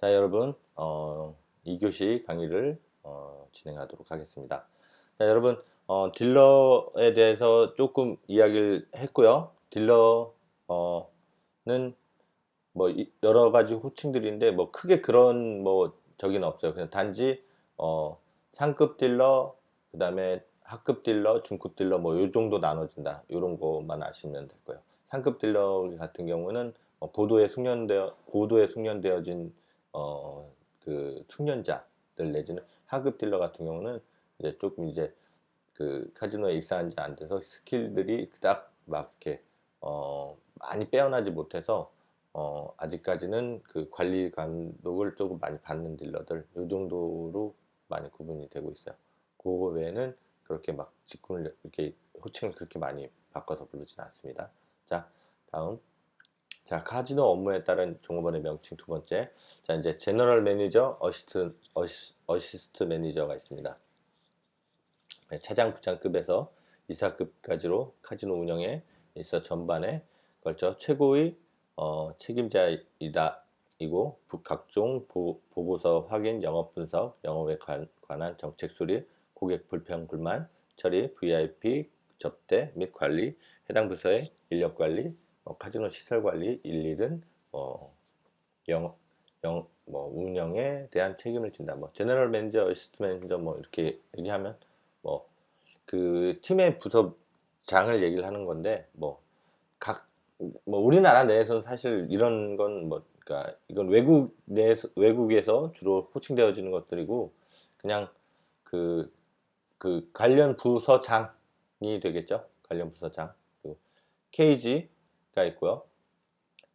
자, 여러분, 2교시 강의를 진행하도록 하겠습니다. 자, 여러분, 딜러에 대해서 조금 이야기를 했고요. 딜러는 뭐 여러 가지 호칭들인데 뭐 크게 그런 뭐 저기는 없어요. 그냥 단지 상급 딜러, 그 다음에 하급 딜러, 중급 딜러 뭐 요 정도 나눠진다. 요런 것만 아시면 될 거예요. 상급 딜러 같은 경우는 고도에 숙련되어진 그 숙련자들 내지는 하급 딜러 같은 경우는 이제 조금 이제 그 카지노에 입사한 지 안 돼서 스킬들이 그닥 막 이렇게 많이 빼어나지 못해서 아직까지는 그 관리 감독을 조금 많이 받는 딜러들 요 정도로 많이 구분이 되고 있어요. 그거 외에는 그렇게 막 직군을 이렇게 호칭을 그렇게 많이 바꿔서 부르진 않습니다. 자, 다음. 자, 카지노 업무에 따른 종업원의 명칭 두 번째. 자, 이제 제너럴 매니저, 어시스트 매니저가 있습니다. 차장, 부장급에서 이사급까지로 카지노 운영에 있어 전반에 걸쳐 최고의 책임자이고 각종 보고서 확인, 영업 분석, 영업에 관한 정책 수립, 고객 불평 불만 처리, VIP 접대 및 관리, 해당 부서의 인력 관리, 카지노 시설 관리 일일은 운영에 대한 책임을 진다. 뭐 제너럴 매니저, 어시스트 매니저 뭐 이렇게 얘기하면 뭐 그 팀의 부서장을 얘기를 하는 건데 뭐 우리나라 내에서는 사실 이런 건 뭐 그러니까 이건 외국에서 주로 호칭되어지는 것들이고 그냥 그 관련 부서장이 되겠죠. 관련 부서장. 그리고 케이지가 있고요.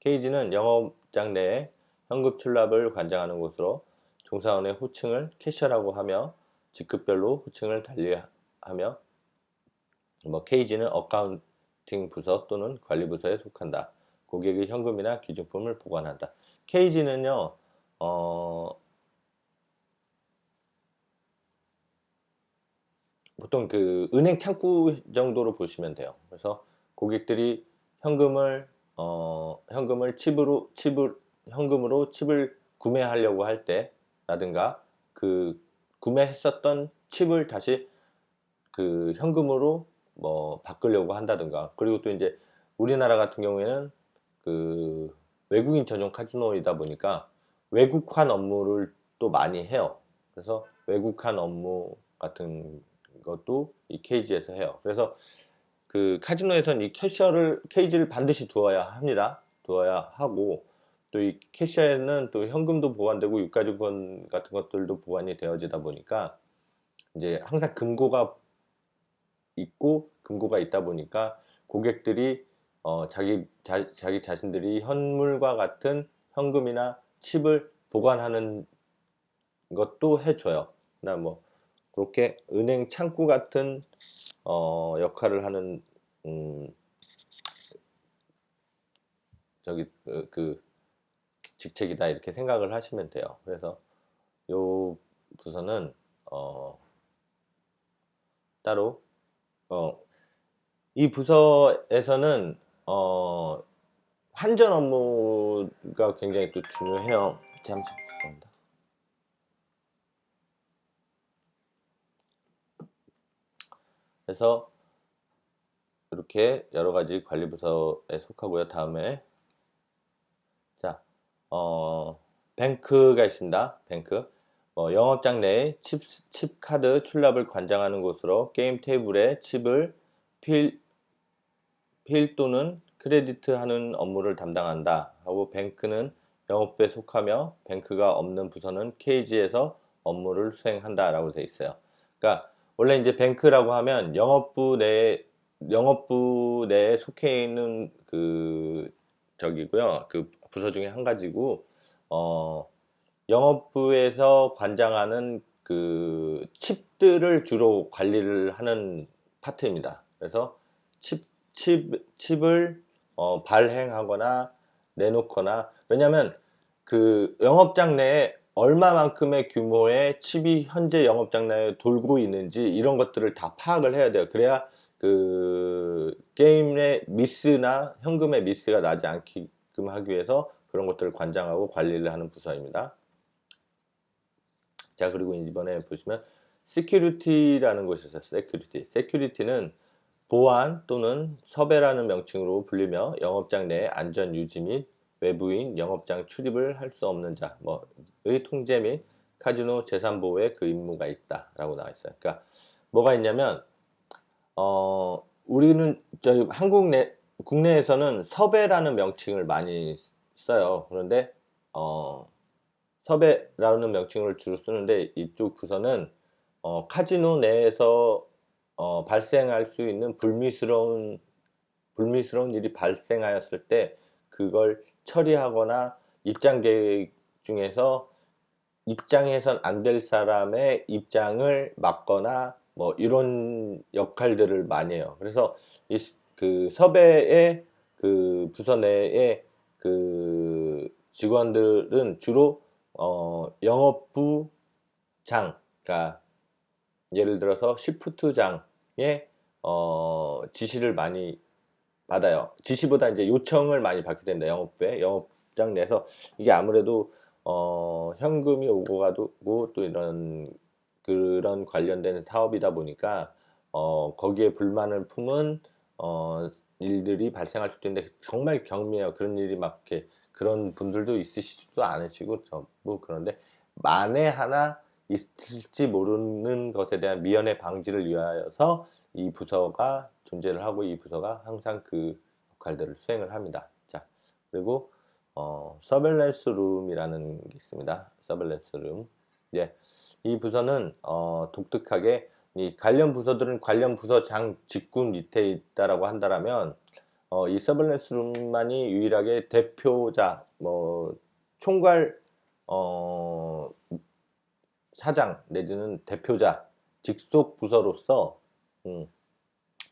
케이지는 영업장 내에 현금 출납을 관장하는 곳으로 종사원의 호칭을 캐셔라고 하며 직급별로 호칭을 달리하며 케이지는 어카운팅 부서 또는 관리 부서에 속한다. 고객의 현금이나 기준품을 보관한다. 케이지는요, 보통 그 은행 창구 정도로 보시면 돼요. 그래서 고객들이 현금을 현금으로 칩을 구매하려고 할 때라든가 그 구매했었던 칩을 다시 그 현금으로 뭐 바꾸려고 한다든가 그리고 또 이제 우리나라 같은 경우에는 그 외국인 전용 카지노이다 보니까 외국환 업무를 또 많이 해요. 그래서 외국환 업무 같은 것도 이 케이지에서 해요. 그래서 그 카지노에서는 이 케이지를 반드시 두어야 합니다. 두어야 하고 또 이 캐셔에는 또 현금도 보관되고 유가증권 같은 것들도 보관이 되어지다 보니까 이제 항상 금고가 있다 보니까 고객들이 자기 자신들이 현물과 같은 현금이나 칩을 보관하는 것도 해줘요. 나 뭐 그렇게 은행 창구 같은 역할을 하는 그 직책이다 이렇게 생각을 하시면 돼요. 그래서 요 부서는 따로 이 부서에서는 환전 업무가 굉장히 또 중요해요. 죄송합니다. 그래서 이렇게 여러 가지 관리 부서에 속하고요. 다음에 자, 뱅크가 있습니다. 뱅크. 영업장 내에 칩 카드 출납을 관장하는 곳으로 게임 테이블에 칩을 필 또는 크레디트하는 업무를 담당한다 하고 뱅크는 영업부에 속하며 뱅크가 없는 부서는 케이지에서 업무를 수행한다 라고 되어 있어요. 그러니까 원래 이제 뱅크라고 하면 영업부 내에 속해 있는 그 저기고요. 그 부서 중에 한 가지고 영업부에서 관장하는 그 칩들을 주로 관리를 하는 파트입니다. 그래서 칩을 발행하거나 내놓거나 왜냐하면 그 영업장 내에 얼마만큼의 규모의 칩이 현재 영업장 내에 돌고 있는지 이런 것들을 다 파악을 해야 돼요. 그래야 그 게임의 미스나 현금의 미스가 나지 않게끔 하기 위해서 그런 것들을 관장하고 관리를 하는 부서입니다. 자, 그리고 이번에 보시면 security라는 것이 있어요. security는 보안 또는 섭외라는 명칭으로 불리며 영업장 내 안전 유지 및 외부인 영업장 출입을 할 수 없는 자의 통제 및 카지노 재산 보호에 그 임무가 있다라고 나와 있어요. 그러니까 뭐가 있냐면 우리는 저희 국내에서는 섭외라는 명칭을 많이 써요. 그런데 섭외라는 명칭을 주로 쓰는데 이쪽 부서는 카지노 내에서 발생할 수 있는 불미스러운 일이 발생하였을 때 그걸 처리하거나 입장 계획 중에서 입장해선 안 될 사람의 입장을 막거나 뭐 이런 역할들을 많이 해요. 그래서 그 섭외의 그 부서 내에 그 직원들은 주로 영업부 장, 그러니까 예를 들어서 시프트장의 지시를 많이 받아요. 지시보다 이제 요청을 많이 받게 된다. 영업장 내에서 이게 아무래도 현금이 오고 가고 또 이런 그런 관련된 사업이다 보니까 거기에 불만을 품은 일들이 발생할 수도 있는데 정말 경미해요. 그런 일이 막 이렇게 그런 분들도 있으시지도 않으시고 전부 그런데 만에 하나 있을지 모르는 것에 대한 미연의 방지를 위하여서 이 부서가 존재를 하고 이 부서가 항상 그 역할들을 수행을 합니다. 자, 그리고 서벨런스 룸이라는 게 있습니다. 서벨런스 룸. 예, 이 부서는 독특하게 이 관련 부서들은 관련 부서장 직군 밑에 있다라고 한다라면 이 서벨런스 룸만이 유일하게 대표자, 뭐 총괄 사장 내지는 대표자 직속 부서로서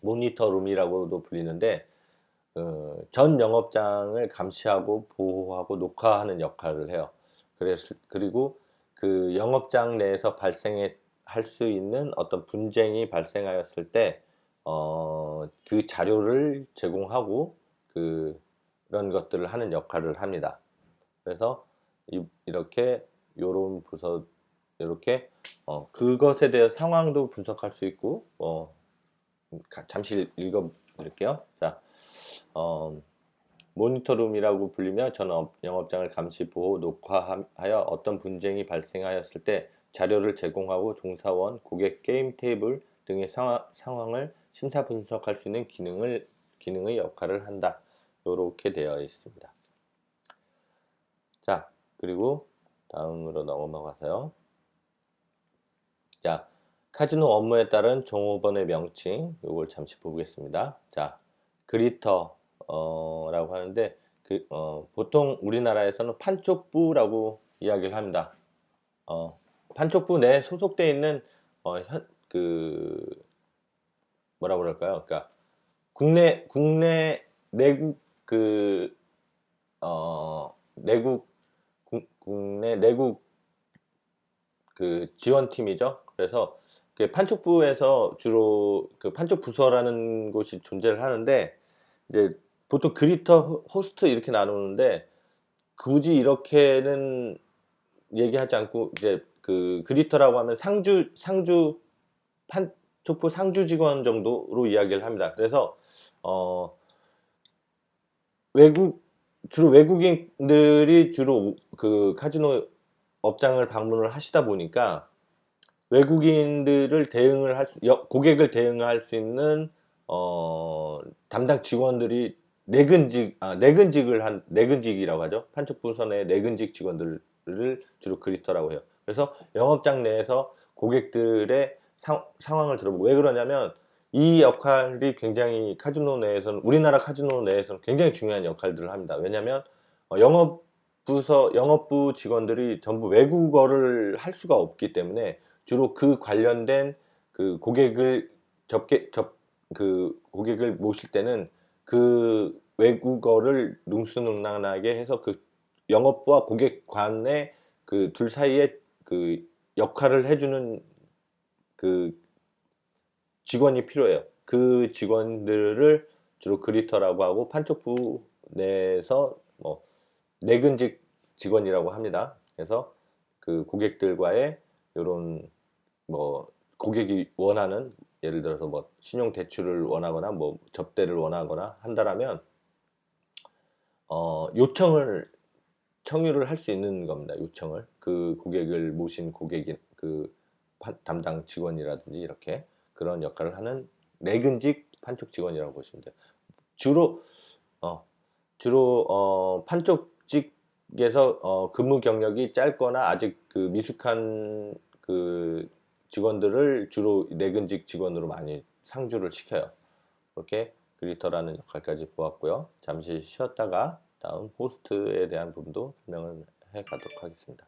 모니터 룸이라고도 불리는데 전 영업장을 감시하고 보호하고 녹화하는 역할을 해요. 그리고 그 영업장 내에서 할 수 있는 어떤 분쟁이 발생하였을 때 그 자료를 제공하고 그런 것들을 하는 역할을 합니다. 그래서 이렇게 요런 부서 이렇게 그것에 대해 상황도 분석할 수 있고 잠시 읽어 드릴게요. 자, 모니터룸이라고 불리며 전 영업장을 감시, 보호, 녹화하여 어떤 분쟁이 발생하였을 때 자료를 제공하고 종사원, 고객, 게임 테이블 등의 상황을 심사 분석할 수 있는 기능의 역할을 한다. 이렇게 되어 있습니다. 자, 그리고 다음으로 넘어가서요. 자, 카지노 업무에 따른 종업원의 명칭, 이걸 잠시 보겠습니다. 자, 그리터 라고 하는데 보통 우리나라에서는 판촉부라고 이야기를 합니다. 판촉부 내에 소속되어 있는 뭐라 그럴까요? 그러니까 국내 내국 국내 내국 지원팀이죠. 그래서 판촉부에서 주로 판촉 부서라는 곳이 존재를 하는데 이제 보통 그리터, 호스트 이렇게 나누는데 굳이 이렇게는 얘기하지 않고 이제 그리터라고 하면 상주 판촉부 상주 직원 정도로 이야기를 합니다. 그래서 주로 외국인들이 주로 그 카지노 업장을 방문을 하시다 보니까 외국인들을 고객을 대응할 수 있는 담당 직원들이 내근직이라고 하죠. 판촉부서 내 내근직 직원들을 주로 그리터라고 해요. 그래서 영업장 내에서 고객들의 상황을 들어보고, 왜 그러냐면 이 역할이 굉장히 우리나라 카지노 내에서는 굉장히 중요한 역할들을 합니다. 왜냐하면 영업부 직원들이 전부 외국어를 할 수가 없기 때문에 주로 그 관련된 고객을 고객을 모실 때는 그 외국어를 능수능란하게 해서 영업부와 고객 간의 둘 사이에 역할을 해주는 직원이 필요해요. 그 직원들을 주로 그리터라고 하고 판촉부 내에서 내근직 직원이라고 합니다. 그래서 고객들과의 요런 뭐 고객이 원하는, 예를 들어서 뭐 신용 대출을 원하거나 뭐 접대를 원하거나 한다라면 요청을 청유를 할 수 있는 겁니다. 요청을 그 고객을 모신 고객이 그 담당 직원이라든지 이렇게 그런 역할을 하는 내근직 판촉 직원이라고 보시면 돼요. 주로 어, 판촉직에서 근무 경력이 짧거나 아직 그 미숙한 그 직원들을 주로 내근직 직원으로 많이 상주를 시켜요. 그렇게 그리터라는 역할까지 보았고요. 잠시 쉬었다가 다음 호스트에 대한 부분도 설명을 해 가도록 하겠습니다.